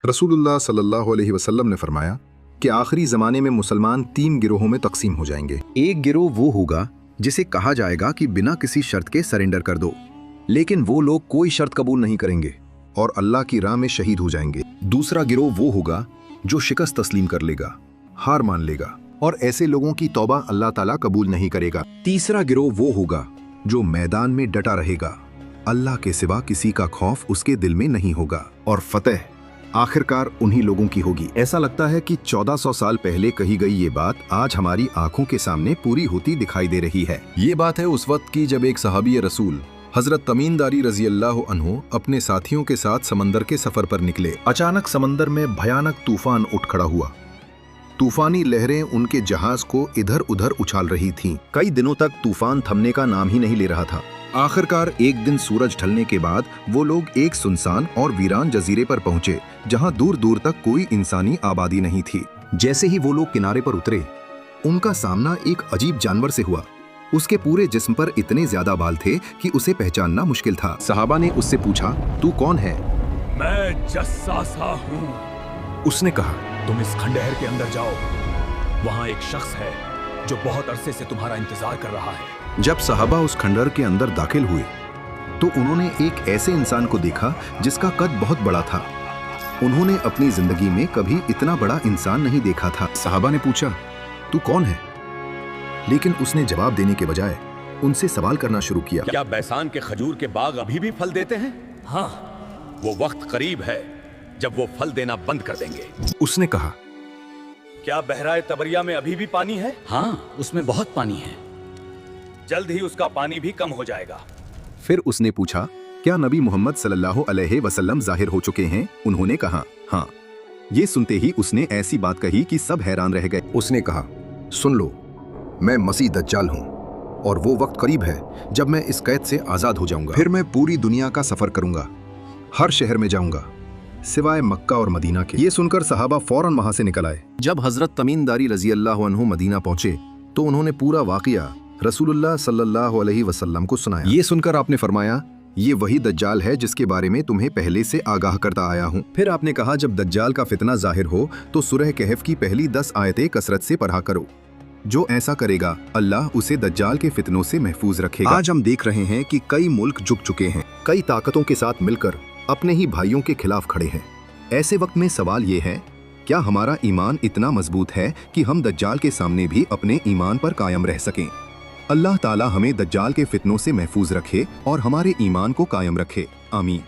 रसूलुल्लाह सल्लल्लाहु अलैहि वसल्लम ने फरमाया कि आखिरी ज़माने में मुसलमान 3 गिरोहों में तकसीम हो जाएंगे। एक गिरोह वो होगा जिसे कहा जाएगा कि बिना किसी शर्त के सरेंडर कर दो, लेकिन वो लोग कोई शर्त कबूल नहीं करेंगे और अल्लाह की राह में शहीद हो जाएंगे। दूसरा गिरोह वो होगा जो शिकस्त तस्लीम कर लेगा, हार मान लेगा और ऐसे लोगों की तौबा अल्लाह ताला कबूल नहीं करेगा। तीसरा गिरोह वो होगा जो मैदान में डटा रहेगा, अल्लाह के सिवा किसी का खौफ उसके दिल में नहीं होगा, और फतेह आखिरकार उन्हीं लोगों की होगी। ऐसा लगता है कि 1400 साल पहले कही गई ये बात आज हमारी आंखों के सामने पूरी होती दिखाई दे रही है। ये बात है उस वक्त की जब एक सहाबी रसूल हजरत तमीनदारी रजी अल्लाह अन्हु अपने साथियों के साथ समंदर के सफर पर निकले। अचानक समंदर में भयानक तूफान उठ खड़ा हुआ। तूफानी लहरें उनके जहाज को इधर उधर उछाल रही थीं। कई दिनों तक तूफान थमने का नाम ही नहीं ले रहा था। आखिरकार एक दिन सूरज ढलने के बाद वो लोग एक सुनसान और वीरान जजीरे पर पहुंचे, जहां दूर दूर तक कोई इंसानी आबादी नहीं थी। जैसे ही वो लोग किनारे पर उतरे, उनका सामना एक अजीब जानवर से हुआ। उसके पूरे जिस्म पर इतने ज्यादा बाल थे कि उसे पहचानना मुश्किल था। सहाबा ने उससे पूछा, तू कौन है? मैं जस्सासा हूँ। उसने कहा, तुम इस खंडहर के अंदर जाओ, वहाँ एक शख्स है जो बहुत अरसे से तुम्हारा इंतजार कर रहा है। जब सहाबा उस खंडहर के अंदर दाखिल हुए तो उन्होंने एक ऐसे इंसान को देखा जिसका कद बहुत बड़ा था। उन्होंने अपनी जिंदगी में कभी इतना बड़ा इंसान नहीं देखा था। सहाबा ने पूछा, तू कौन है? लेकिन उसने जवाब देने के बजाय उनसे सवाल करना शुरू किया। क्या बैसान के खजूर के बाग अभी भी फल देते हैं? हाँ, वो वक्त करीब है जब वो फल देना बंद कर देंगे। उसने कहा, क्या बहराए तबरिया में अभी भी पानी है? हाँ, उसमें बहुत पानी है। जल्द ही उसका पानी भी कम हो जाएगा। फिर उसने पूछा, क्या नबी मोहम्मद सल्लल्लाहु अलैहि वसल्लम जाहिर हो चुके हैं? उन्होंने कहा, हाँ। ये सुनते ही उसने ऐसी बात कही कि सब हैरान रह गए। उसने कहा, सुन लो, मैं मसीह दज्जाल हूँ और वो वक्त करीब है जब मैं इस कैद से आजाद हो जाऊंगा। फिर मैं पूरी दुनिया का सफर करूंगा, हर शहर में जाऊंगा सिवाय मक्का और मदीना के। ये सुनकर सहाबा फौरन वहां से निकल आए। जब हजरत तमीनदारी रजी अल्लाह अन्हु मदीना पहुंचे तो उन्होंने पूरा वाकया रसूलुल्लाह सल्लल्लाहु अलैहि वसल्लम को सुनाया। ये सुनकर आपने फरमाया, ये वही दज्जाल है जिसके बारे में तुम्हें पहले से आगाह करता आया हूँ। फिर आपने कहा, जब दज्जाल का फितना जाहिर हो तो सूरह कहफ की पहली 10 आयतें कसरत से पढ़ा करो। जो ऐसा करेगा अल्लाह उसे दज्जाल के फितनों से महफूज रखेगा। आज हम देख रहे हैं कि कई मुल्क झुक चुके हैं, कई ताकतों के साथ मिलकर अपने ही भाइयों के खिलाफ खड़े हैं। ऐसे वक्त में सवाल ये है, क्या हमारा ईमान इतना मजबूत है कि हम दज्जाल के सामने भी अपने ईमान पर कायम रह सकें? अल्लाह ताला हमें दज्जाल के फितनों से महफूज रखे और हमारे ईमान को कायम रखे। आमीन।